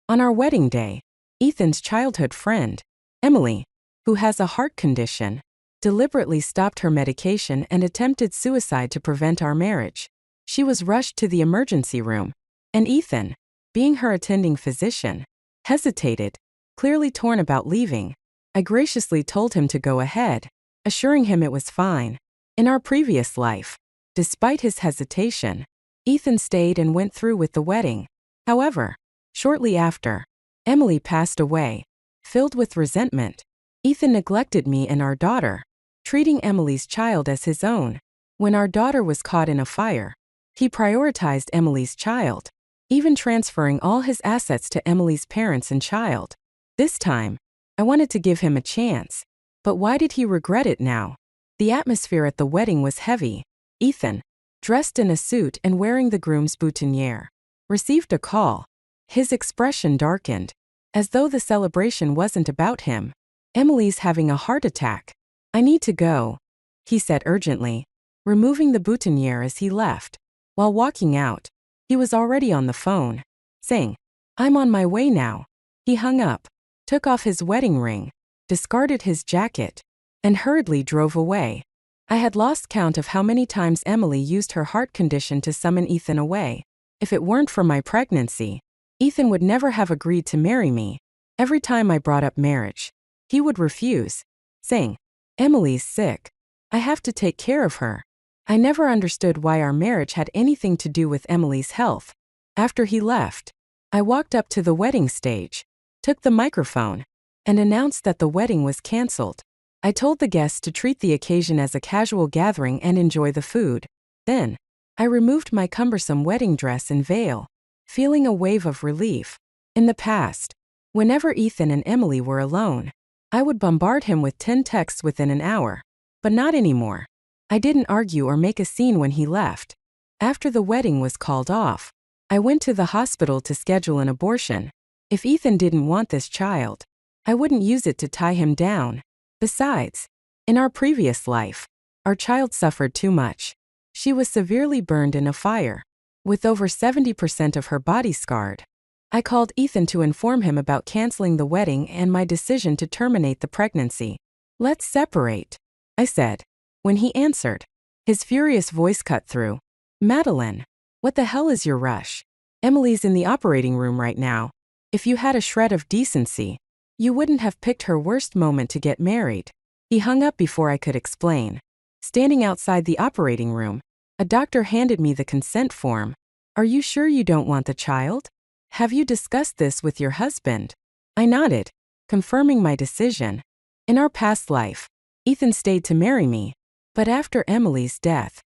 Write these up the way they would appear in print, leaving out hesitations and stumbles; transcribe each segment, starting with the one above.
On our wedding day, Ethan's childhood friend, Emily, who has a heart condition, deliberately stopped her medication and attempted suicide to prevent our marriage. She was rushed to the emergency room, and Ethan, being her attending physician, hesitated, clearly torn about leaving. I graciously told him to go ahead, assuring him it was fine. In our previous life, despite his hesitation, Ethan stayed and went through with the wedding. However, shortly after, Emily passed away. Filled with resentment, Ethan neglected me and our daughter, treating Emily's child as his own. When our daughter was caught in a fire, he prioritized Emily's child, even transferring all his assets to Emily's parents and child. This time, I wanted to give him a chance, but why did he regret it now? The atmosphere at the wedding was heavy. Ethan, dressed in a suit and wearing the groom's boutonniere, received a call. His expression darkened, as though the celebration wasn't about him. "Emily's having a heart attack. I need to go," he said urgently, removing the boutonniere as he left. While walking out, he was already on the phone, saying, "I'm on my way now." He hung up, took off his wedding ring, discarded his jacket, and hurriedly drove away. I had lost count of how many times Emily used her heart condition to summon Ethan away. If it weren't for my pregnancy, Ethan would never have agreed to marry me. Every time I brought up marriage, he would refuse, saying, "Emily's sick. I have to take care of her." I never understood why our marriage had anything to do with Emily's health. After he left, I walked up to the wedding stage, took the microphone, and announced that the wedding was canceled. I told the guests to treat the occasion as a casual gathering and enjoy the food. Then, I removed my cumbersome wedding dress and veil, feeling a wave of relief. In the past, whenever Ethan and Emily were alone, I would bombard him with 10 texts within an hour. But not anymore. I didn't argue or make a scene when he left. After the wedding was called off, I went to the hospital to schedule an abortion. If Ethan didn't want this child, I wouldn't use it to tie him down. Besides, in our previous life, our child suffered too much. She was severely burned in a fire, with over 70% of her body scarred. I called Ethan to inform him about canceling the wedding and my decision to terminate the pregnancy. "Let's separate," I said. When he answered, his furious voice cut through. "Madeline, what the hell is your rush? Emily's in the operating room right now. If you had a shred of decency, you wouldn't have picked her worst moment to get married." He hung up before I could explain. Standing outside the operating room, a doctor handed me the consent form. "Are you sure you don't want the child? Have you discussed this with your husband?" I nodded, confirming my decision. In our past life, Ethan stayed to marry me, but after Emily's death,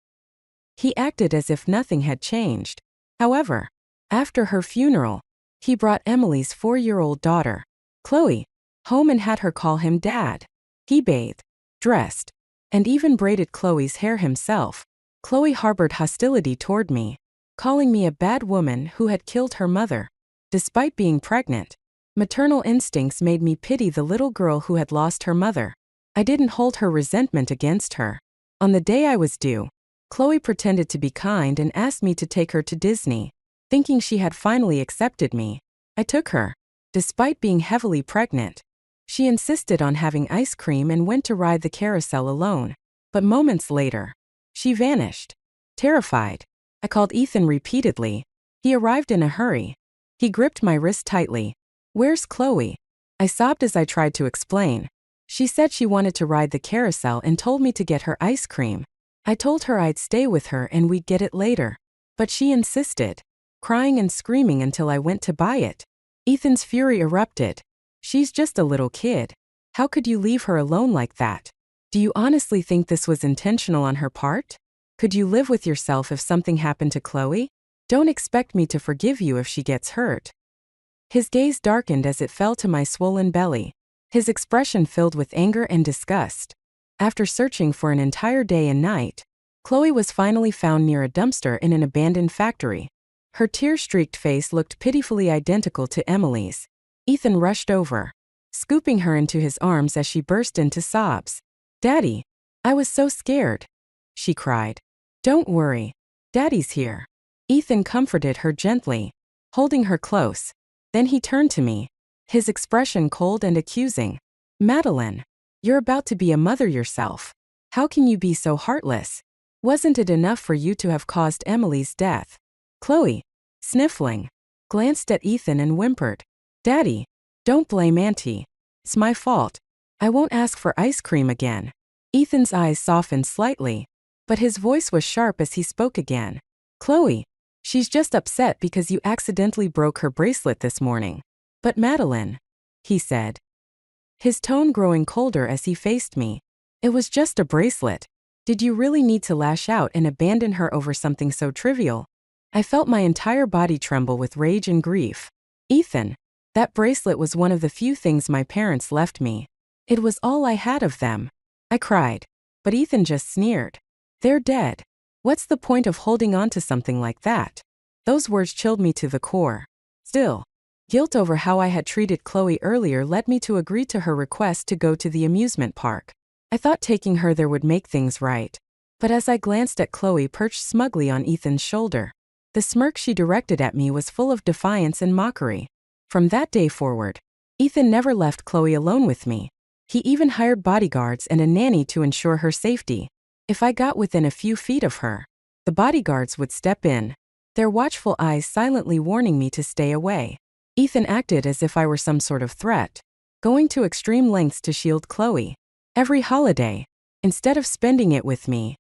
he acted as if nothing had changed. However, after her funeral, he brought Emily's 4-year-old daughter, Chloe, home and had her call him Dad. He bathed, dressed, and even braided Chloe's hair himself. Chloe harbored hostility toward me, calling me a bad woman who had killed her mother. Despite being pregnant, maternal instincts made me pity the little girl who had lost her mother. I didn't hold her resentment against her. On the day I was due, Chloe pretended to be kind and asked me to take her to Disney. Thinking she had finally accepted me, I took her. Despite being heavily pregnant, she insisted on having ice cream and went to ride the carousel alone. But moments later, she vanished. Terrified, I called Ethan repeatedly. He arrived in a hurry. He gripped my wrist tightly. "Where's Chloe?" I sobbed as I tried to explain. She said she wanted to ride the carousel and told me to get her ice cream. I told her I'd stay with her and we'd get it later. But she insisted, crying and screaming until I went to buy it. Ethan's fury erupted. "She's just a little kid. How could you leave her alone like that? Do you honestly think this was intentional on her part? Could you live with yourself if something happened to Chloe? Don't expect me to forgive you if she gets hurt." His gaze darkened as it fell to my swollen belly. His expression filled with anger and disgust. After searching for an entire day and night, Chloe was finally found near a dumpster in an abandoned factory. Her tear-streaked face looked pitifully identical to Emily's. Ethan rushed over, scooping her into his arms as she burst into sobs. "Daddy, I was so scared," she cried. "Don't worry. Daddy's here." Ethan comforted her gently, holding her close. Then he turned to me, his expression cold and accusing. Madeline, you're about to be a mother yourself. How can you be so heartless? Wasn't it enough for you to have caused Emily's death? Chloe, sniffling, glanced at Ethan and whimpered. Daddy, don't blame Auntie. It's my fault. I won't ask for ice cream again. Ethan's eyes softened slightly, but his voice was sharp as he spoke again. Chloe, she's just upset because you accidentally broke her bracelet this morning. But Madeline, he said, his tone growing colder as he faced me. It was just a bracelet. Did you really need to lash out and abandon her over something so trivial? I felt my entire body tremble with rage and grief. Ethan, that bracelet was one of the few things my parents left me. It was all I had of them. I cried, but Ethan just sneered. They're dead. What's the point of holding on to something like that? Those words chilled me to the core. Still, guilt over how I had treated Chloe earlier led me to agree to her request to go to the amusement park. I thought taking her there would make things right. But as I glanced at Chloe perched smugly on Ethan's shoulder, the smirk she directed at me was full of defiance and mockery. From that day forward, Ethan never left Chloe alone with me. He even hired bodyguards and a nanny to ensure her safety. If I got within a few feet of her, the bodyguards would step in, their watchful eyes silently warning me to stay away. Ethan acted as if I were some sort of threat, going to extreme lengths to shield Chloe. Every holiday, instead of spending it with me,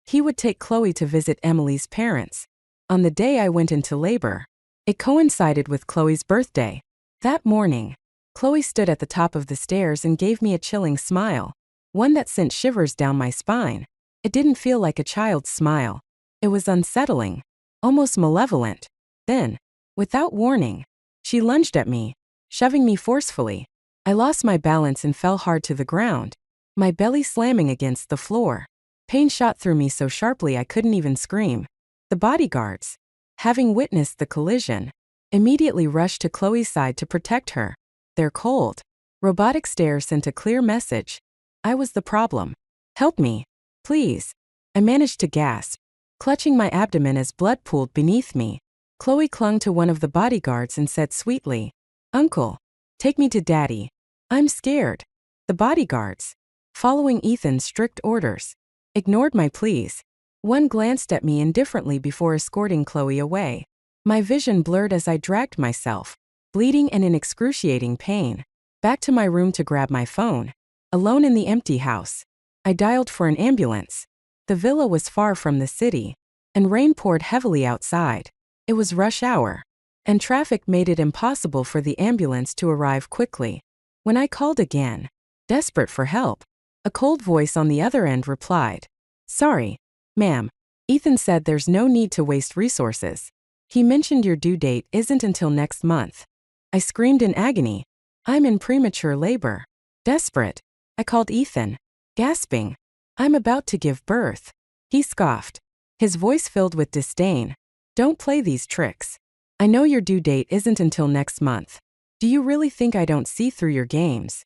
he would take Chloe to visit Emily's parents. On the day I went into labor, it coincided with Chloe's birthday. That morning, Chloe stood at the top of the stairs and gave me a chilling smile, one that sent shivers down my spine. It didn't feel like a child's smile. It was unsettling, almost malevolent. Then, without warning, she lunged at me, shoving me forcefully. I lost my balance and fell hard to the ground, my belly slamming against the floor. Pain shot through me so sharply I couldn't even scream. The bodyguards, having witnessed the collision, immediately rushed to Chloe's side to protect her. Their cold, robotic stare sent a clear message. I was the problem. Help me, please. I managed to gasp, clutching my abdomen as blood pooled beneath me. Chloe clung to one of the bodyguards and said sweetly, Uncle, take me to Daddy. I'm scared. The bodyguards, following Ethan's strict orders, ignored my pleas. One glanced at me indifferently before escorting Chloe away. My vision blurred as I dragged myself, bleeding and in excruciating pain, back to my room to grab my phone. Alone in the empty house, I dialed for an ambulance. The villa was far from the city, and rain poured heavily outside. It was rush hour, and traffic made it impossible for the ambulance to arrive quickly. When I called again, desperate for help, a cold voice on the other end replied, Sorry, ma'am. Ethan said there's no need to waste resources. He mentioned your due date isn't until next month. I screamed in agony. I'm in premature labor. Desperate, I called Ethan, gasping. I'm about to give birth. He scoffed, his voice filled with disdain. Don't play these tricks. I know your due date isn't until next month. Do you really think I don't see through your games?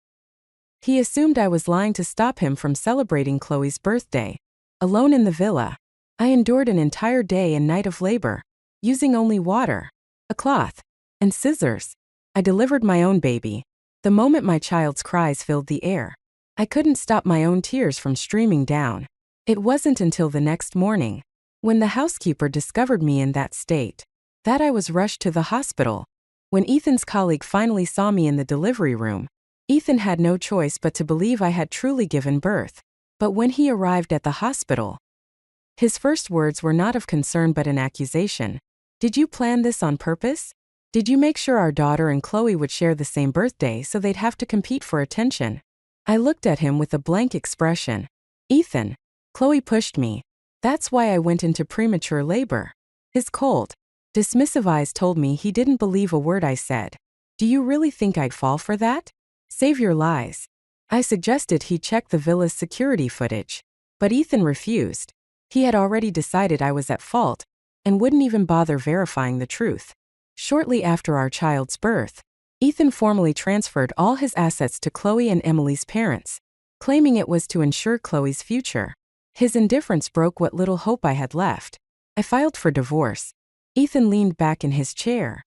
He assumed I was lying to stop him from celebrating Chloe's birthday. Alone in the villa, I endured an entire day and night of labor, using only water, a cloth, and scissors. I delivered my own baby. The moment my child's cries filled the air, I couldn't stop my own tears from streaming down. It wasn't until the next morning, when the housekeeper discovered me in that state, that I was rushed to the hospital. When Ethan's colleague finally saw me in the delivery room, Ethan had no choice but to believe I had truly given birth. But when he arrived at the hospital, his first words were not of concern but an accusation. Did you plan this on purpose? Did you make sure our daughter and Chloe would share the same birthday so they'd have to compete for attention? I looked at him with a blank expression. Ethan, Chloe pushed me. That's why I went into premature labor. His cold, dismissive eyes told me he didn't believe a word I said. Do you really think I'd fall for that? Save your lies. I suggested he check the villa's security footage, but Ethan refused. He had already decided I was at fault and wouldn't even bother verifying the truth. Shortly after our child's birth, Ethan formally transferred all his assets to Chloe and Emily's parents, claiming it was to ensure Chloe's future. His indifference broke what little hope I had left. I filed for divorce. Ethan leaned back in his chair,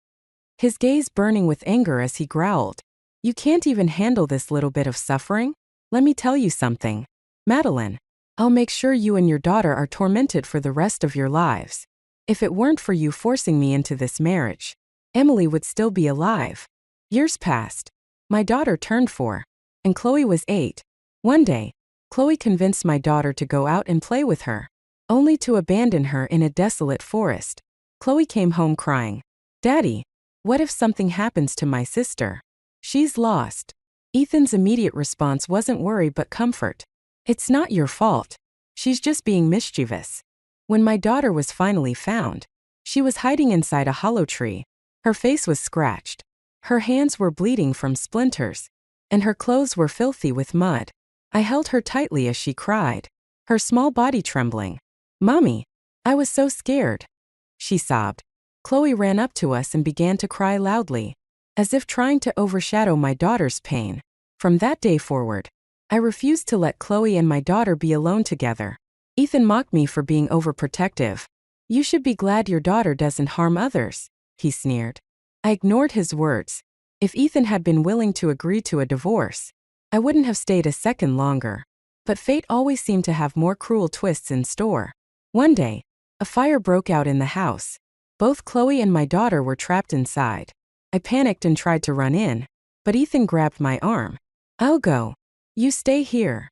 his gaze burning with anger as he growled. You can't even handle this little bit of suffering? Let me tell you something, Madeline. I'll make sure you and your daughter are tormented for the rest of your lives. If it weren't for you forcing me into this marriage, Emily would still be alive. Years passed. My daughter turned 4, and Chloe was 8. One day, Chloe convinced my daughter to go out and play with her, only to abandon her in a desolate forest. Chloe came home crying, Daddy, what if something happens to my sister? She's lost. Ethan's immediate response wasn't worry but comfort. It's not your fault. She's just being mischievous. When my daughter was finally found, she was hiding inside a hollow tree. Her face was scratched. Her hands were bleeding from splinters, and her clothes were filthy with mud. I held her tightly as she cried, her small body trembling. Mommy, I was so scared, she sobbed. Chloe ran up to us and began to cry loudly, as if trying to overshadow my daughter's pain. From that day forward, I refused to let Chloe and my daughter be alone together. Ethan mocked me for being overprotective. You should be glad your daughter doesn't harm others, he sneered. I ignored his words. If Ethan had been willing to agree to a divorce, I wouldn't have stayed a second longer. But fate always seemed to have more cruel twists in store. One day, a fire broke out in the house. Both Chloe and my daughter were trapped inside. I panicked and tried to run in, but Ethan grabbed my arm. I'll go. You stay here,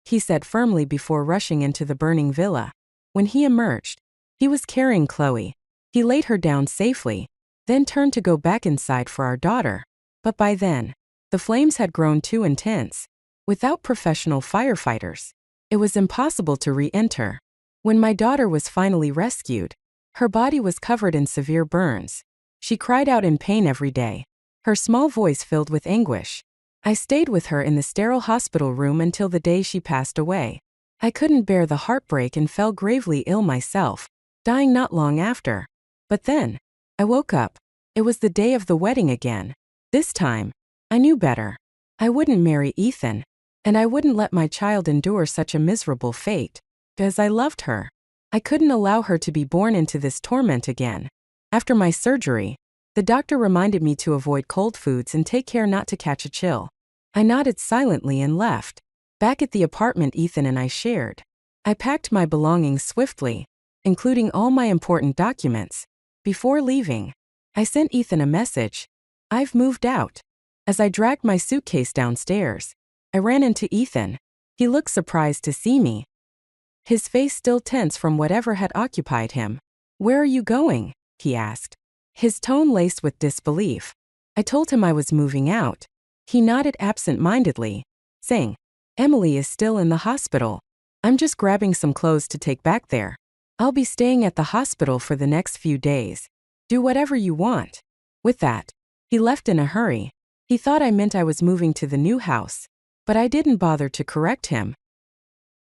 he said firmly before rushing into the burning villa. When he emerged, he was carrying Chloe. He laid her down safely, then turned to go back inside for our daughter. But by then, the flames had grown too intense. Without professional firefighters, it was impossible to re-enter. When my daughter was finally rescued, her body was covered in severe burns. She cried out in pain every day, her small voice filled with anguish. I stayed with her in the sterile hospital room until the day she passed away. I couldn't bear the heartbreak and fell gravely ill myself, dying not long after. But then, I woke up. It was the day of the wedding again. This time, I knew better. I wouldn't marry Ethan, and I wouldn't let my child endure such a miserable fate. Because I loved her, I couldn't allow her to be born into this torment again. After my surgery, the doctor reminded me to avoid cold foods and take care not to catch a chill. I nodded silently and left. Back at the apartment Ethan and I shared, I packed my belongings swiftly, including all my important documents. Before leaving, I sent Ethan a message. I've moved out. As I dragged my suitcase downstairs, I ran into Ethan. He looked surprised to see me, his face still tense from whatever had occupied him. Where are you going? He asked, his tone laced with disbelief. I told him I was moving out. He nodded absent-mindedly, saying, Emily is still in the hospital. I'm just grabbing some clothes to take back there. I'll be staying at the hospital for the next few days. Do whatever you want. With that, he left in a hurry. He thought I meant I was moving to the new house, but I didn't bother to correct him.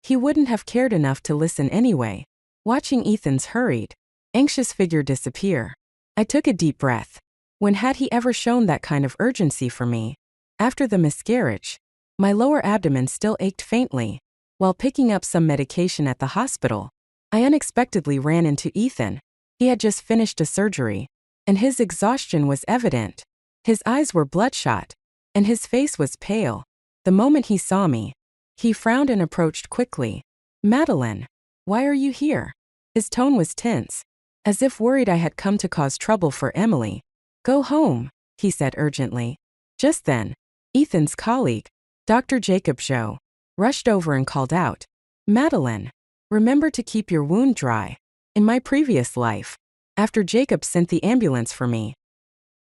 He wouldn't have cared enough to listen anyway. Watching Ethan's hurried, anxious figure disappear, I took a deep breath. When had he ever shown that kind of urgency for me? After the miscarriage, my lower abdomen still ached faintly. While picking up some medication at the hospital, I unexpectedly ran into Ethan. He had just finished a surgery, and his exhaustion was evident. His eyes were bloodshot, and his face was pale. The moment he saw me, he frowned and approached quickly. Madeline, why are you here? His tone was tense, as if worried I had come to cause trouble for Emily. Go home, he said urgently. Just then, Ethan's colleague, Dr. Jacob Joe, rushed over and called out, Madeline, remember to keep your wound dry. In my previous life, after Jacob sent the ambulance for me,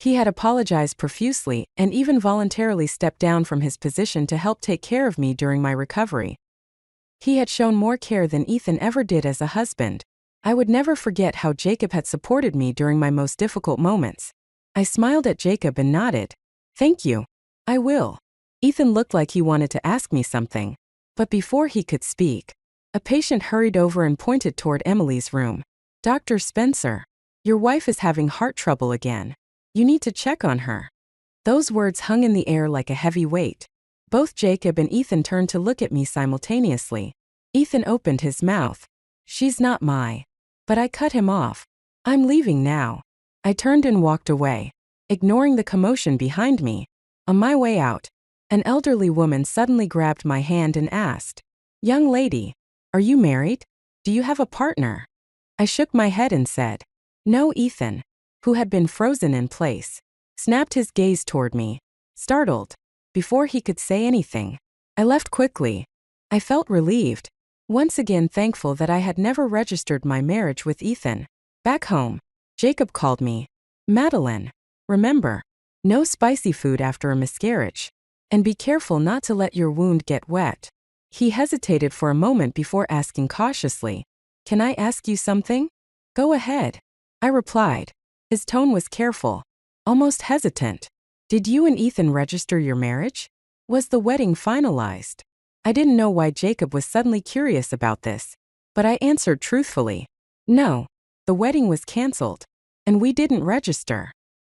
he had apologized profusely and even voluntarily stepped down from his position to help take care of me during my recovery. He had shown more care than Ethan ever did as a husband. I would never forget how Jacob had supported me during my most difficult moments. I smiled at Jacob and nodded. Thank you. I will. Ethan looked like he wanted to ask me something, but before he could speak, a patient hurried over and pointed toward Emily's room. Dr. Spencer, your wife is having heart trouble again. You need to check on her. Those words hung in the air like a heavy weight. Both Jacob and Ethan turned to look at me simultaneously. Ethan opened his mouth. She's not my. But I cut him off. I'm leaving now. I turned and walked away. ignoring the commotion behind me. On my way out, an elderly woman suddenly grabbed my hand and asked, "Young lady, are you married? Do you have a partner?" I shook my head and said, "No." Ethan, who had been frozen in place, snapped his gaze toward me, startled. Before he could say anything, I left quickly. I felt relieved, once again thankful that I had never registered my marriage with Ethan. Back home, Jacob called me, "Madeline, remember, no spicy food after a miscarriage. And be careful not to let your wound get wet." He hesitated for a moment before asking cautiously, "Can I ask you something?" "Go ahead," I replied. His tone was careful, almost hesitant. "Did you and Ethan register your marriage? Was the wedding finalized?" I didn't know why Jacob was suddenly curious about this, but I answered truthfully, "No, the wedding was canceled, and we didn't register."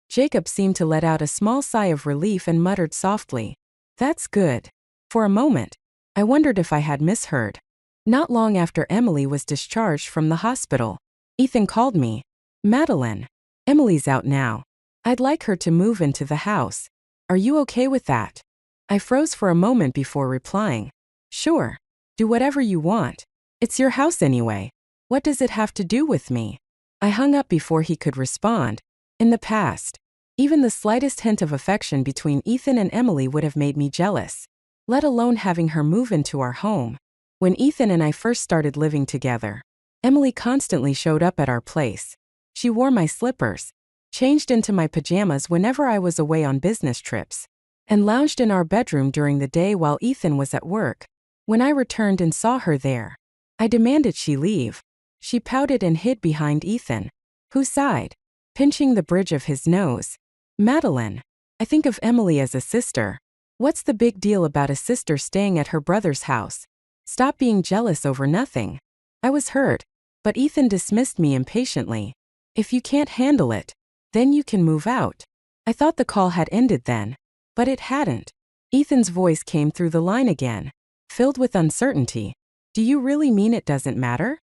Jacob seemed to let out a small sigh of relief and muttered softly, "That's good." For a moment, I wondered if I had misheard. Not long after Emily was discharged from the hospital, Ethan called me, "Madeline, Emily's out now. I'd like her to move into the house. Are you okay with that?" I froze for a moment before replying, "Sure. Do whatever you want. It's your house anyway. What does it have to do with me?" I hung up before he could respond. In the past, even the slightest hint of affection between Ethan and Emily would have made me jealous, let alone having her move into our home. When Ethan and I first started living together, Emily constantly showed up at our place. She wore my slippers, changed into my pajamas whenever I was away on business trips, and lounged in our bedroom during the day while Ethan was at work. When I returned and saw her there, I demanded she leave. She pouted and hid behind Ethan, who sighed, pinching the bridge of his nose. "Madeline, I think of Emily as a sister. What's the big deal about a sister staying at her brother's house? Stop being jealous over nothing." I was hurt, but Ethan dismissed me impatiently. "If you can't handle it, then you can move out." I thought the call had ended then, but it hadn't. Ethan's voice came through the line again, filled with uncertainty. "Do you really mean it doesn't matter?"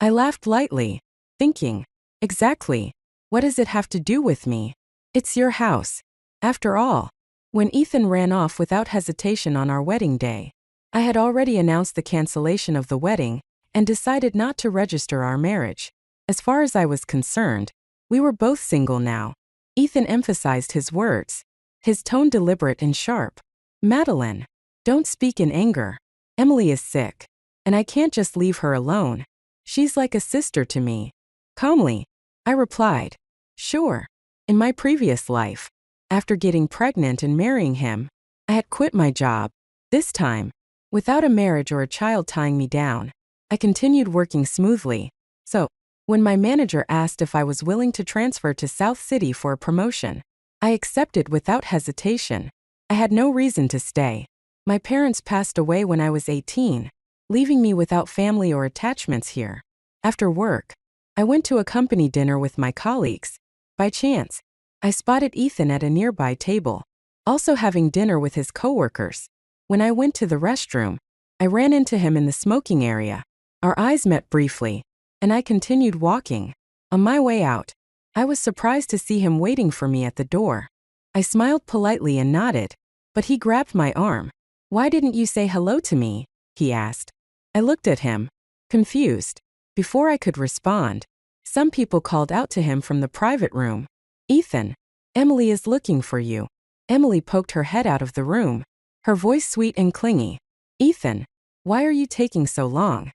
I laughed lightly, thinking, exactly, what does it have to do with me? It's your house. After all, when Ethan ran off without hesitation on our wedding day, I had already announced the cancellation of the wedding and decided not to register our marriage. As far as I was concerned, we were both single now. Ethan emphasized his words, his tone deliberate and sharp. "Madeline, don't speak in anger. Emily is sick, and I can't just leave her alone. She's like a sister to me." Calmly, I replied, "Sure. In my previous life, after getting pregnant and marrying him, I had quit my job. This time, without a marriage or a child tying me down, I continued working smoothly. So, when my manager asked if I was willing to transfer to South City for a promotion, I accepted without hesitation. I had no reason to stay. My parents passed away when I was 18, leaving me without family or attachments here. After work, I went to a company dinner with my colleagues. By chance, I spotted Ethan at a nearby table, also having dinner with his coworkers. When I went to the restroom, I ran into him in the smoking area. Our eyes met briefly, and I continued walking. On my way out, I was surprised to see him waiting for me at the door. I smiled politely and nodded, but he grabbed my arm. "Why didn't you say hello to me?" he asked. I looked at him, confused. Before I could respond, some people called out to him from the private room, "Ethan, Emily is looking for you." Emily poked her head out of the room, her voice sweet and clingy. "Ethan, why are you taking so long?"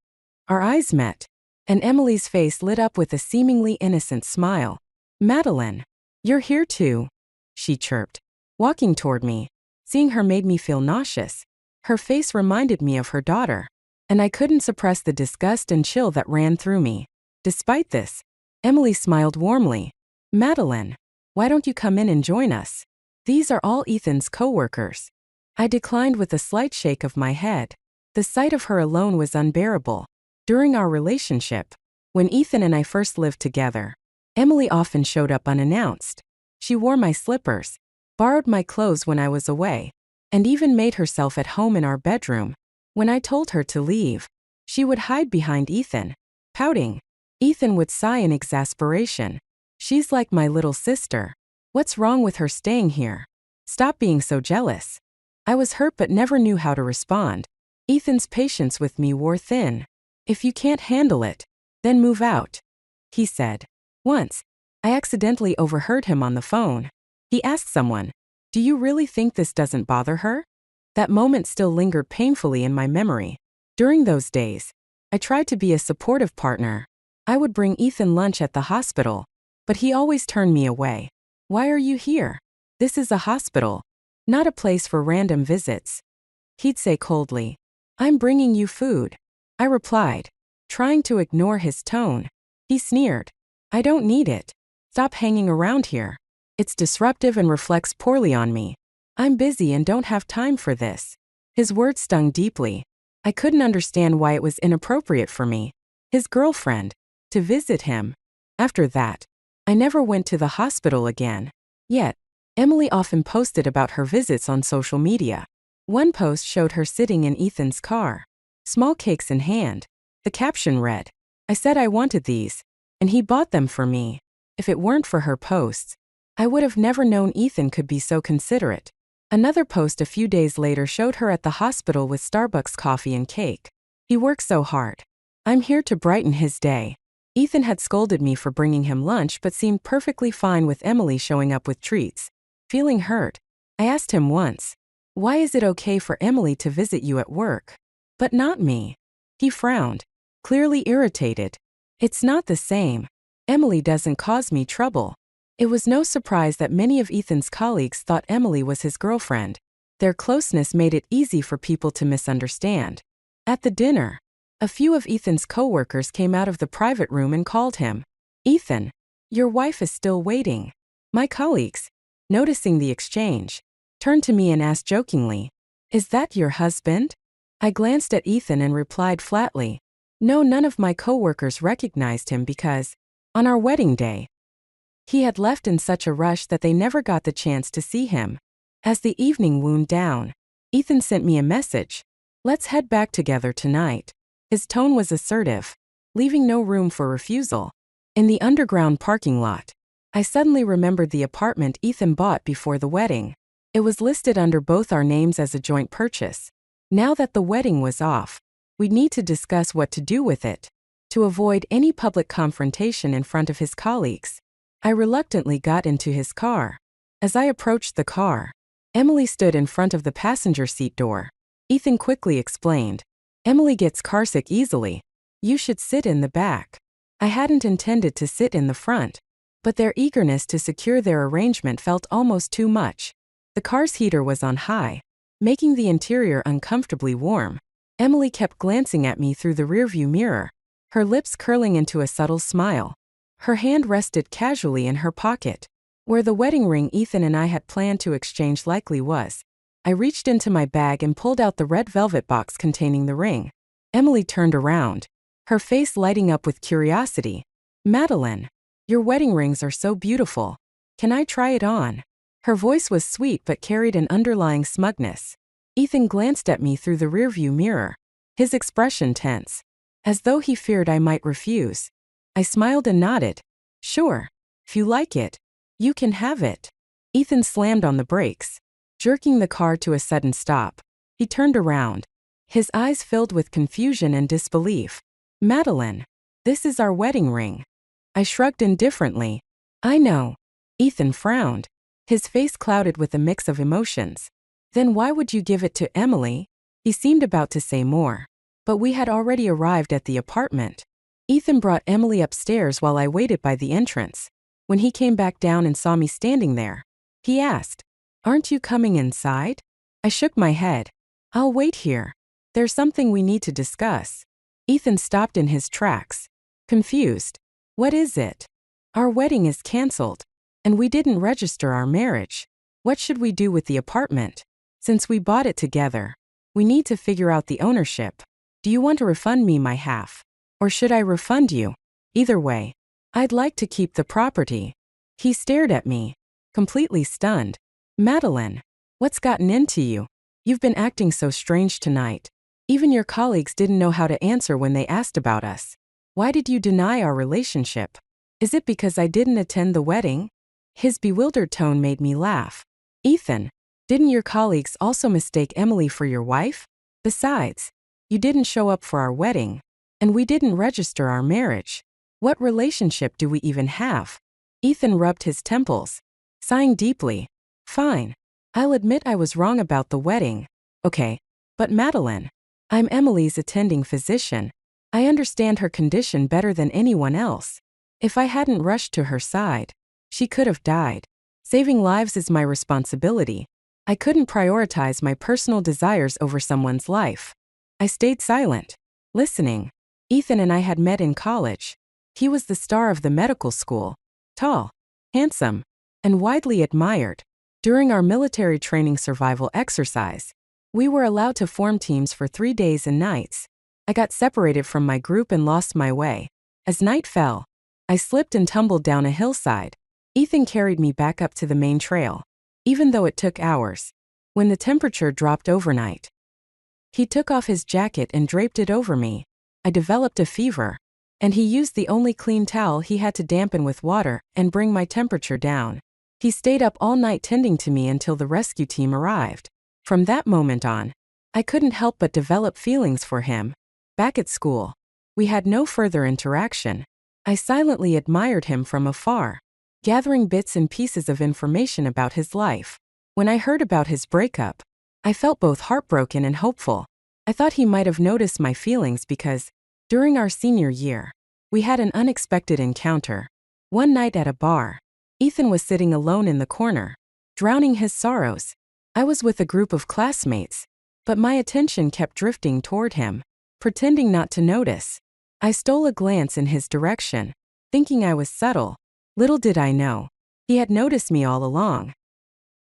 Our eyes met, and Emily's face lit up with a seemingly innocent smile. "Madeline, you're here too," she chirped, walking toward me. Seeing her made me feel nauseous. Her face reminded me of her daughter, and I couldn't suppress the disgust and chill that ran through me. Despite this, Emily smiled warmly. "Madeline, why don't you come in and join us? These are all Ethan's coworkers." I declined with a slight shake of my head. The sight of her alone was unbearable. During our relationship, when Ethan and I first lived together, Emily often showed up unannounced. She wore my slippers, borrowed my clothes when I was away, and even made herself at home in our bedroom. When I told her to leave, she would hide behind Ethan, pouting. Ethan would sigh in exasperation. "She's like my little sister. What's wrong with her staying here? Stop being so jealous. I was hurt but never knew how to respond. Ethan's patience with me wore thin. If you can't handle it, then move out, he said. Once, I accidentally overheard him on the phone. He asked someone, "Do you really think this doesn't bother her?" That moment still lingered painfully in my memory. During those days, I tried to be a supportive partner. I would bring Ethan lunch at the hospital, but he always turned me away. Why are you here? This is a hospital, not a place for random visits. He'd say coldly, I'm bringing you food. I replied, trying to ignore his tone. He sneered, I don't need it. Stop hanging around here. It's disruptive and reflects poorly on me. I'm busy and don't have time for this. His words stung deeply. I couldn't understand why it was inappropriate for me, his girlfriend, to visit him. After that, I never went to the hospital again. Yet, Emily often posted about her visits on social media. One post showed her sitting in Ethan's car, small cakes in hand. The caption read, I said I wanted these, and he bought them for me. If it weren't for her posts, I would have never known Ethan could be so considerate. Another post a few days later showed her at the hospital with Starbucks coffee and cake. He works so hard. I'm here to brighten his day. Ethan had scolded me for bringing him lunch but seemed perfectly fine with Emily showing up with treats. Feeling hurt, I asked him once, why is it okay for Emily to visit you at work, but not me? He frowned, clearly irritated. It's not the same. Emily doesn't cause me trouble. It was no surprise that many of Ethan's colleagues thought Emily was his girlfriend. Their closeness made it easy for people to misunderstand. At the dinner, a few of Ethan's coworkers came out of the private room and called him. Ethan, your wife is still waiting. My colleagues, noticing the exchange, turned to me and asked jokingly, is that your husband? I glanced at Ethan and replied flatly, no, none of my coworkers recognized him because, on our wedding day, he had left in such a rush that they never got the chance to see him. As the evening wound down, Ethan sent me a message. Let's head back together tonight. His tone was assertive, leaving no room for refusal. In the underground parking lot, I suddenly remembered the apartment Ethan bought before the wedding. It was listed under both our names as a joint purchase. Now that the wedding was off, we'd need to discuss what to do with it. To avoid any public confrontation in front of his colleagues, I reluctantly got into his car. As I approached the car, Emily stood in front of the passenger seat door. Ethan quickly explained, Emily gets carsick easily. You should sit in the back. I hadn't intended to sit in the front, but their eagerness to secure their arrangement felt almost too much. The car's heater was on high, making the interior uncomfortably warm. Emily kept glancing at me through the rearview mirror, her lips curling into a subtle smile. Her hand rested casually in her pocket, where the wedding ring Ethan and I had planned to exchange likely was. I reached into my bag and pulled out the red velvet box containing the ring. Emily turned around, her face lighting up with curiosity. Madeline, your wedding rings are so beautiful. Can I try it on? Her voice was sweet but carried an underlying smugness. Ethan glanced at me through the rearview mirror, his expression tense, as though he feared I might refuse. I smiled and nodded. Sure. If you like it, you can have it. Ethan slammed on the brakes, jerking the car to a sudden stop. He turned around, his eyes filled with confusion and disbelief. Madeline, this is our wedding ring. I shrugged indifferently. I know. Ethan frowned, his face clouded with a mix of emotions. Then why would you give it to Emily? He seemed about to say more, but we had already arrived at the apartment. Ethan brought Emily upstairs while I waited by the entrance. When he came back down and saw me standing there, he asked, Aren't you coming inside? I shook my head. I'll wait here. There's something we need to discuss. Ethan stopped in his tracks, confused. What is it? Our wedding is canceled, and we didn't register our marriage. What should we do with the apartment? Since we bought it together, we need to figure out the ownership. Do you want to refund me my half? Or should I refund you? Either way, I'd like to keep the property. He stared at me, completely stunned. Madeline, what's gotten into you? You've been acting so strange tonight. Even your colleagues didn't know how to answer when they asked about us. Why did you deny our relationship? Is it because I didn't attend the wedding? His bewildered tone made me laugh. Ethan, didn't your colleagues also mistake Emily for your wife? Besides, you didn't show up for our wedding, and we didn't register our marriage. What relationship do we even have? Ethan rubbed his temples, sighing deeply. Fine. I'll admit I was wrong about the wedding. Okay. But Madeline, I'm Emily's attending physician. I understand her condition better than anyone else. If I hadn't rushed to her side, she could have died. Saving lives is my responsibility. I couldn't prioritize my personal desires over someone's life. I stayed silent, listening. Ethan and I had met in college. He was the star of the medical school, tall, handsome, and widely admired. During our military training survival exercise, we were allowed to form teams for 3 days and nights. I got separated from my group and lost my way. As night fell, I slipped and tumbled down a hillside. Ethan carried me back up to the main trail, even though it took hours. When the temperature dropped overnight, he took off his jacket and draped it over me. I developed a fever, and he used the only clean towel he had to dampen with water and bring my temperature down. He stayed up all night tending to me until the rescue team arrived. From that moment on, I couldn't help but develop feelings for him. Back at school, we had no further interaction. I silently admired him from afar, gathering bits and pieces of information about his life. When I heard about his breakup, I felt both heartbroken and hopeful. I thought he might have noticed my feelings because, during our senior year, we had an unexpected encounter. One night at a bar, Ethan was sitting alone in the corner, drowning his sorrows. I was with a group of classmates, but my attention kept drifting toward him, pretending not to notice. I stole a glance in his direction, thinking I was subtle. Little did I know, he had noticed me all along.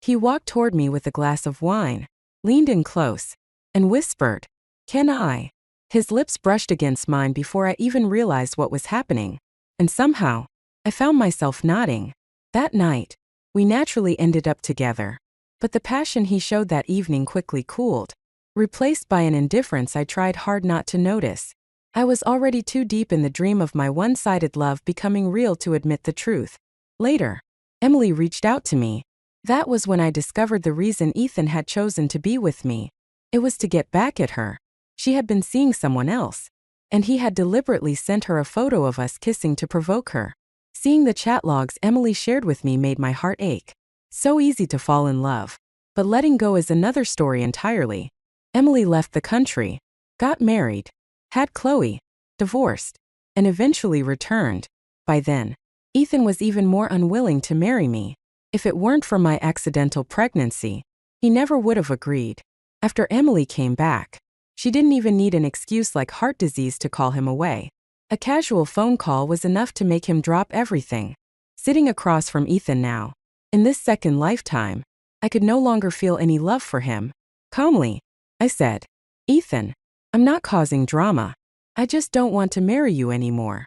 He walked toward me with a glass of wine, leaned in close, and whispered, "Can I?" His lips brushed against mine before I even realized what was happening, and somehow, I found myself nodding. That night, we naturally ended up together. But the passion he showed that evening quickly cooled, replaced by an indifference I tried hard not to notice. I was already too deep in the dream of my one-sided love becoming real to admit the truth. Later, Emily reached out to me. That was when I discovered the reason Ethan had chosen to be with me. It was to get back at her. She had been seeing someone else, and he had deliberately sent her a photo of us kissing to provoke her. Seeing the chat logs Emily shared with me made my heart ache. So easy to fall in love. But letting go is another story entirely. Emily left the country, got married, had Chloe, divorced, and eventually returned. By then, Ethan was even more unwilling to marry me. If it weren't for my accidental pregnancy, he never would have agreed. After Emily came back, she didn't even need an excuse like heart disease to call him away. A casual phone call was enough to make him drop everything. Sitting across from Ethan now, in this second lifetime, I could no longer feel any love for him. Calmly, I said, "Ethan, I'm not causing drama. I just don't want to marry you anymore."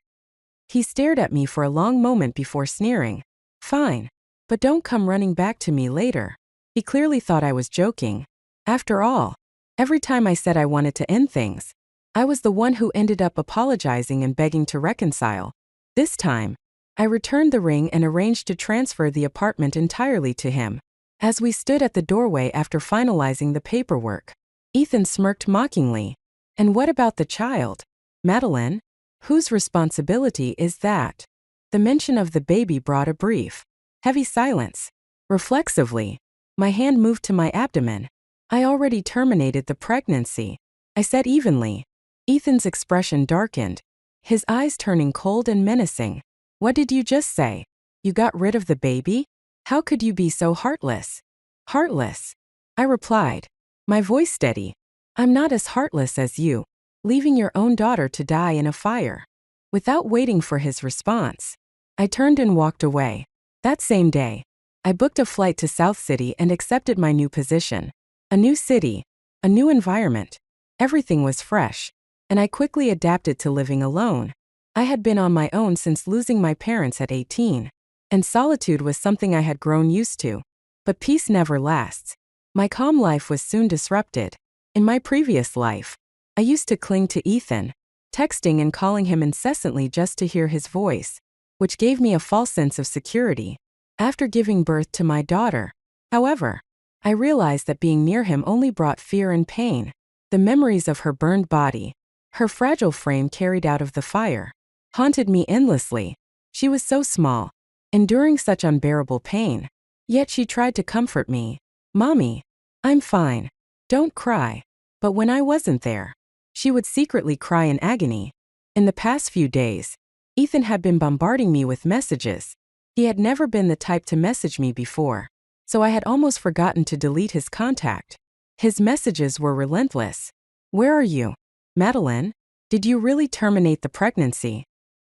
He stared at me for a long moment before sneering. "Fine, but don't come running back to me later." He clearly thought I was joking. After all, every time I said I wanted to end things, I was the one who ended up apologizing and begging to reconcile. This time, I returned the ring and arranged to transfer the apartment entirely to him. As we stood at the doorway after finalizing the paperwork, Ethan smirked mockingly. "And what about the child, Madeline? Whose responsibility is that?" The mention of the baby brought a brief, heavy silence. Reflexively, my hand moved to my abdomen. "I already terminated the pregnancy," I said evenly. Ethan's expression darkened, his eyes turning cold and menacing. "What did you just say? You got rid of the baby? How could you be so heartless?" "Heartless?" I replied, my voice steady. "I'm not as heartless as you, leaving your own daughter to die in a fire." Without waiting for his response, I turned and walked away. That same day, I booked a flight to South City and accepted my new position. A new city, a new environment. Everything was fresh, and I quickly adapted to living alone. I had been on my own since losing my parents at 18, and solitude was something I had grown used to. But peace never lasts. My calm life was soon disrupted. In my previous life, I used to cling to Ethan, texting and calling him incessantly just to hear his voice, which gave me a false sense of security. after giving birth to my daughter. However, I realized that being near him only brought fear and pain. The memories of her burned body, her fragile frame carried out of the fire, haunted me endlessly. She was so small, enduring such unbearable pain. Yet she tried to comfort me. "Mommy, I'm fine. Don't cry." But when I wasn't there, she would secretly cry in agony. In the past few days, Ethan had been bombarding me with messages. He had never been the type to message me before, so I had almost forgotten to delete his contact. His messages were relentless. "Where are you? Madeline? Did you really terminate the pregnancy?"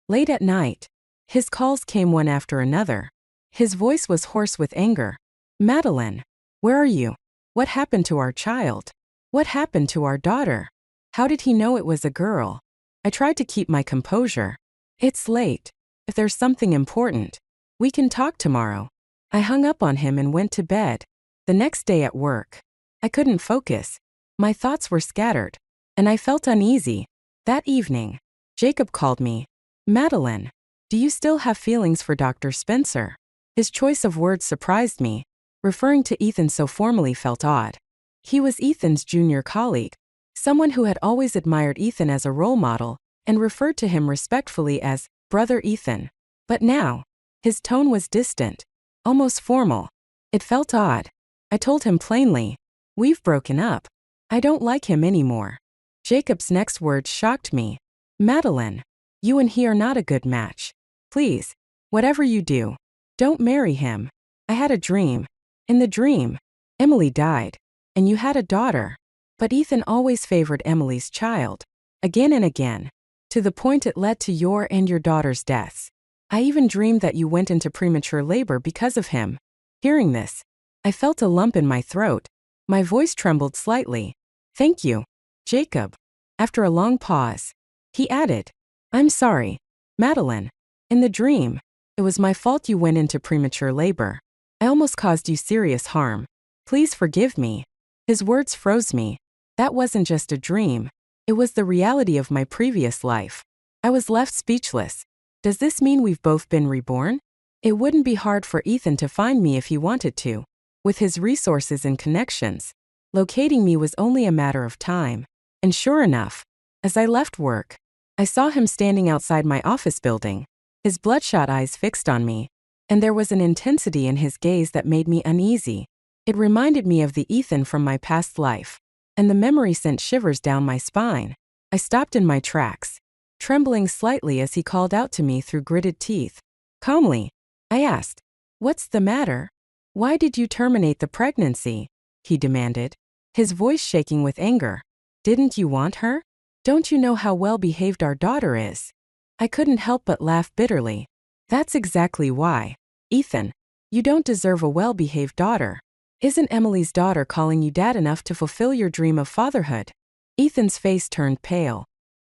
Late at night, his calls came one after another. His voice was hoarse with anger. "Madeline, where are you? What happened to our child? What happened to our daughter? How did he know it was a girl?" I tried to keep my composure. "It's late. If there's something important, we can talk tomorrow." I hung up on him and went to bed. The next day at work, I couldn't focus. My thoughts were scattered, and I felt uneasy. That evening, Jacob called me. "Madeline, do you still have feelings for Dr. Spencer?" His choice of words surprised me. Referring to Ethan so formally felt odd. He was Ethan's junior colleague, someone who had always admired Ethan as a role model and referred to him respectfully as Brother Ethan. But now, his tone was distant, almost formal. It felt odd. I told him plainly, "We've broken up. I don't like him anymore." Jacob's next words shocked me. "Madeline, you and he are not a good match. Please, whatever you do, don't marry him." I had a dream. In the dream, Emily died, and you had a daughter. But Ethan always favored Emily's child, again and again, to the point it led to your and your daughter's deaths. I even dreamed that you went into premature labor because of him. Hearing this, I felt a lump in my throat. My voice trembled slightly. "Thank you, Jacob." After a long pause, he added, "I'm sorry, Madeline. In the dream, it was my fault you went into premature labor. I almost caused you serious harm. Please forgive me." His words froze me. That wasn't just a dream. It was the reality of my previous life. I was left speechless. Does this mean we've both been reborn? It wouldn't be hard for Ethan to find me if he wanted to. With his resources and connections, locating me was only a matter of time. And sure enough, as I left work, I saw him standing outside my office building, his bloodshot eyes fixed on me, and there was an intensity in his gaze that made me uneasy. It reminded me of the Ethan from my past life, and the memory sent shivers down my spine. I stopped in my tracks, trembling slightly as he called out to me through gritted teeth. Calmly, I asked, "What's the matter? Why did you terminate the pregnancy?" he demanded, his voice shaking with anger. "Didn't you want her? Don't you know how well-behaved our daughter is?" I couldn't help but laugh bitterly. "That's exactly why. Ethan, you don't deserve a well-behaved daughter. Isn't Emily's daughter calling you dad enough to fulfill your dream of fatherhood?" Ethan's face turned pale,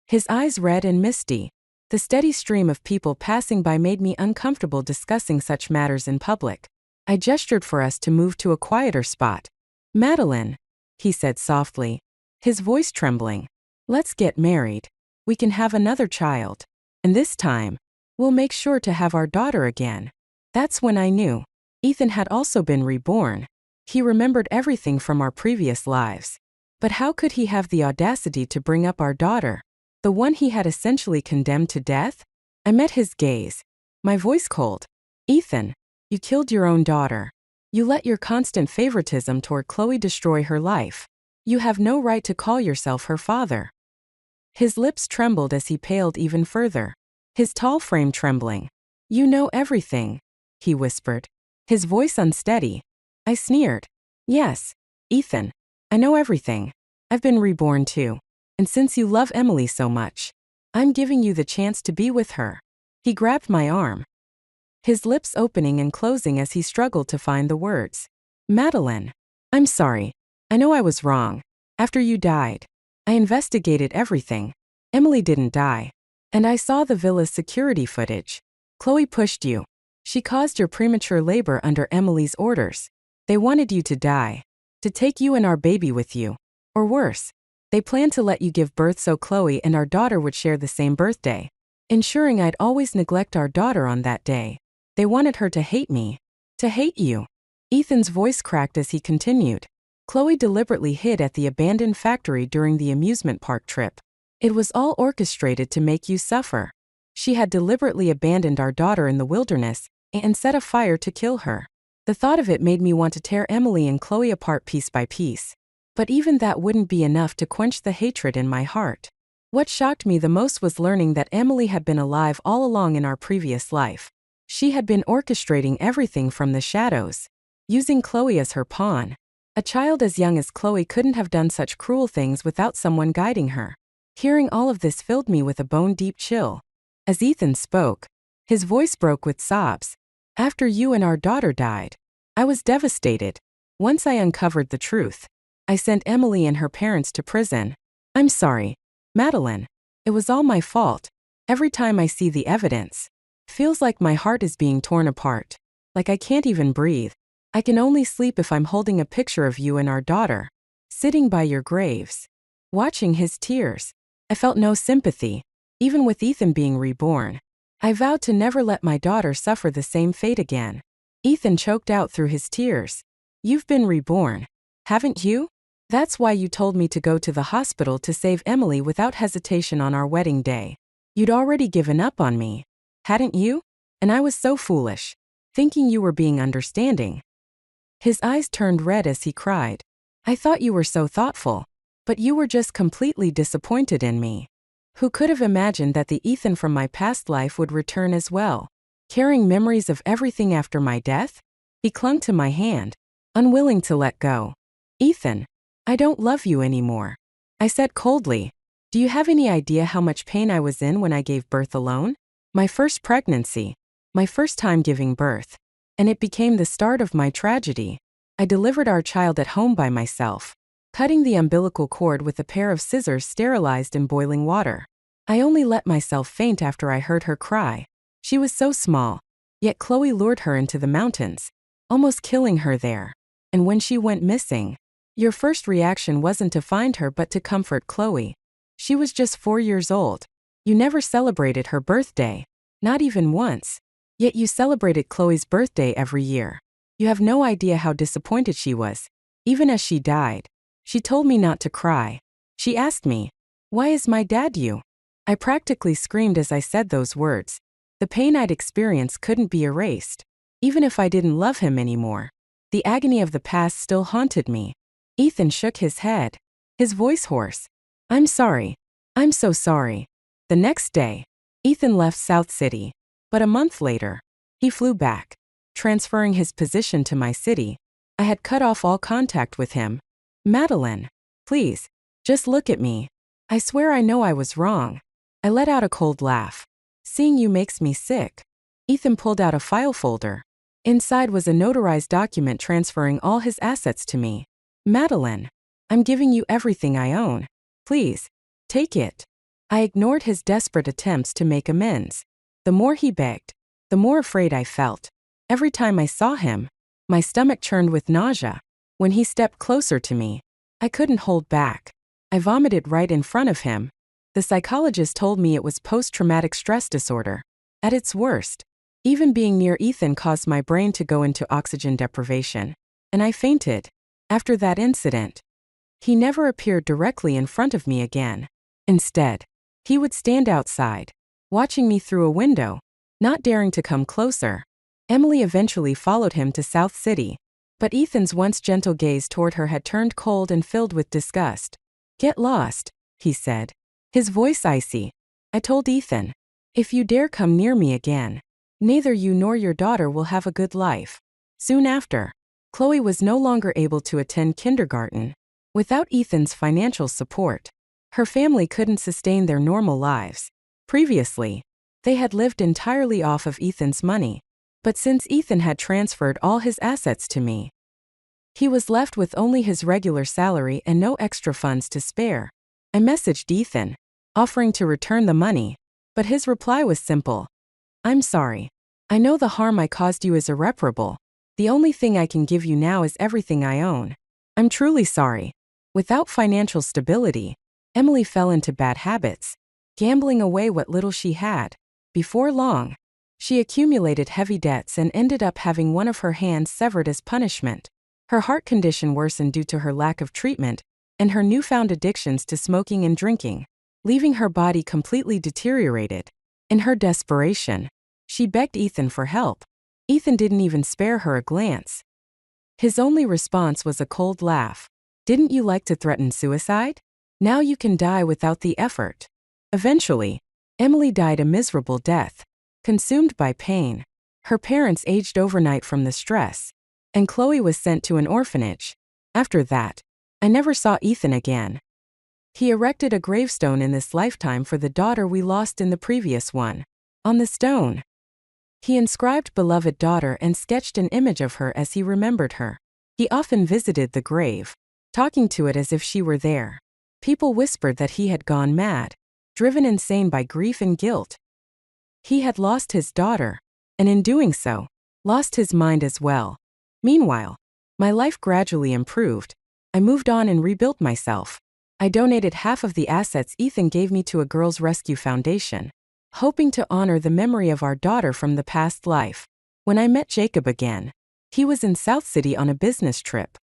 his eyes red and misty. The steady stream of people passing by made me uncomfortable discussing such matters in public. I gestured for us to move to a quieter spot. "Madeline," he said softly, his voice trembling, "let's get married. We can have another child. And this time, we'll make sure to have our daughter again." That's when I knew. Ethan had also been reborn. He remembered everything from our previous lives. But how could he have the audacity to bring up our daughter, the one he had essentially condemned to death? I met his gaze, my voice cold. "Ethan, you killed your own daughter. You let your constant favoritism toward Chloe destroy her life. You have no right to call yourself her father." His lips trembled as he paled even further, his tall frame trembling. "You know everything," he whispered, his voice unsteady. I sneered. "Yes, Ethan, I know everything. I've been reborn too. And since you love Emily so much, I'm giving you the chance to be with her." He grabbed my arm, his lips opening and closing as he struggled to find the words. "Madeline, I'm sorry. I know I was wrong. After you died, I investigated everything. Emily didn't die. And I saw the villa's security footage. Chloe pushed you. She caused your premature labor under Emily's orders. They wanted you to die, to take you and our baby with you. Or worse, they planned to let you give birth so Chloe and our daughter would share the same birthday, ensuring I'd always neglect our daughter on that day. They wanted her to hate me, To hate you. Ethan's voice cracked as he continued. Chloe deliberately hid at the abandoned factory during the amusement park trip. It was all orchestrated to make you suffer. She had deliberately abandoned our daughter in the wilderness and set a fire to kill her. The thought of it made me want to tear Emily and Chloe apart piece by piece. But even that wouldn't be enough to quench the hatred in my heart. What shocked me the most was learning that Emily had been alive all along in our previous life. She had been orchestrating everything from the shadows, using Chloe as her pawn. A child as young as Chloe couldn't have done such cruel things without someone guiding her. Hearing all of this filled me with a bone-deep chill. As Ethan spoke, his voice broke with sobs. After you and our daughter died, I was devastated. Once I uncovered the truth, I sent Emily and her parents to prison. I'm sorry, Madeline. It was all my fault. Every time I see the evidence, feels like my heart is being torn apart. Like I can't even breathe. I can only sleep if I'm holding a picture of you and our daughter, sitting by your graves, watching his tears. I felt no sympathy, even with Ethan being reborn. I vowed to never let my daughter suffer the same fate again. Ethan choked out through his tears. You've been reborn, haven't you? That's why you told me to go to the hospital to save Emily without hesitation on our wedding day. You'd already given up on me, hadn't you? And I was so foolish, thinking you were being understanding. His eyes turned red as he cried. I thought you were so thoughtful, but you were just completely disappointed in me. Who could have imagined that the Ethan from my past life would return as well, carrying memories of everything after my death? He clung to my hand, unwilling to let go. Ethan, I don't love you anymore, I said coldly. Do you have any idea how much pain I was in when I gave birth alone? My first pregnancy, my first time giving birth. And it became the start of my tragedy. I delivered our child at home by myself, cutting the umbilical cord with a pair of scissors sterilized in boiling water. I only let myself faint after I heard her cry. She was so small, yet Chloe lured her into the mountains, almost killing her there. And when she went missing, your first reaction wasn't to find her but to comfort Chloe. She was just 4 years old. You never celebrated her birthday, not even once. Yet you celebrated Chloe's birthday every year. You have no idea how disappointed she was. Even as she died, she told me not to cry. She asked me, why is my dad you? I practically screamed as I said those words. The pain I'd experienced couldn't be erased. Even if I didn't love him anymore, the agony of the past still haunted me. Ethan shook his head, his voice hoarse. I'm sorry. I'm so sorry. The next day, Ethan left South City. But a month later, he flew back, transferring his position to my city. I had cut off all contact with him. Madeline, please, just look at me. I swear I know I was wrong. I let out a cold laugh. Seeing you makes me sick. Ethan pulled out a file folder. Inside was a notarized document transferring all his assets to me. Madeline, I'm giving you everything I own. Please, take it. I ignored his desperate attempts to make amends. The more he begged, the more afraid I felt. Every time I saw him, my stomach churned with nausea. When he stepped closer to me, I couldn't hold back. I vomited right in front of him. The psychologist told me it was post-traumatic stress disorder. At its worst, even being near Ethan caused my brain to go into oxygen deprivation, and I fainted. After that incident, he never appeared directly in front of me again. Instead, he would stand outside, watching me through a window, not daring to come closer. Emily eventually followed him to South City, but Ethan's once gentle gaze toward her had turned cold and filled with disgust. Get lost, he said, his voice icy. I told Ethan, if you dare come near me again, neither you nor your daughter will have a good life. Soon after, Chloe was no longer able to attend kindergarten. Without Ethan's financial support, her family couldn't sustain their normal lives. Previously, they had lived entirely off of Ethan's money. But since Ethan had transferred all his assets to me, he was left with only his regular salary and no extra funds to spare. I messaged Ethan, offering to return the money, but his reply was simple. I'm sorry. I know the harm I caused you is irreparable. The only thing I can give you now is everything I own. I'm truly sorry. Without financial stability, Emily fell into bad habits, gambling away what little she had. Before long, She accumulated heavy debts and ended up having one of her hands severed as punishment. Her heart condition worsened due to her lack of treatment and her newfound addictions to smoking and drinking, leaving her body completely deteriorated. In her desperation, she begged Ethan for help. Ethan didn't even spare her a glance. His only response was a cold laugh. "Didn't you like to threaten suicide? Now you can die without the effort." Eventually, Emily died a miserable death, consumed by pain. Her parents aged overnight from the stress, and Chloe was sent to an orphanage. After that, I never saw Ethan again. He erected a gravestone in this lifetime for the daughter we lost in the previous one. On the stone, he inscribed "beloved daughter" and sketched an image of her as he remembered her. He often visited the grave, talking to it as if she were there. People whispered that he had gone mad, driven insane by grief and guilt. He had lost his daughter, and in doing so, lost his mind as well. Meanwhile, my life gradually improved. I moved on and rebuilt myself. I donated half of the assets Ethan gave me to a girls' rescue foundation, hoping to honor the memory of our daughter from the past life. When I met Jacob again, he was in South City on a business trip.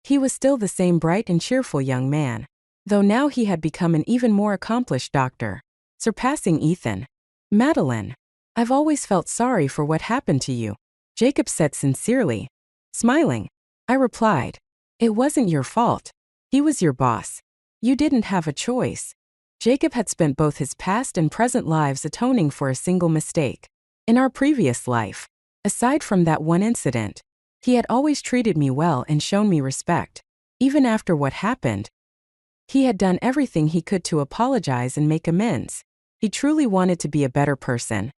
He was still the same bright and cheerful young man, though now he had become an even more accomplished doctor, surpassing Ethan. "Madeline, I've always felt sorry for what happened to you," Jacob said sincerely. Smiling, I replied, "It wasn't your fault. He was your boss. You didn't have a choice." Jacob had spent both his past and present lives atoning for a single mistake. In our previous life, aside from that one incident, he had always treated me well and shown me respect. Even after what happened, he had done everything he could to apologize and make amends. He truly wanted to be a better person.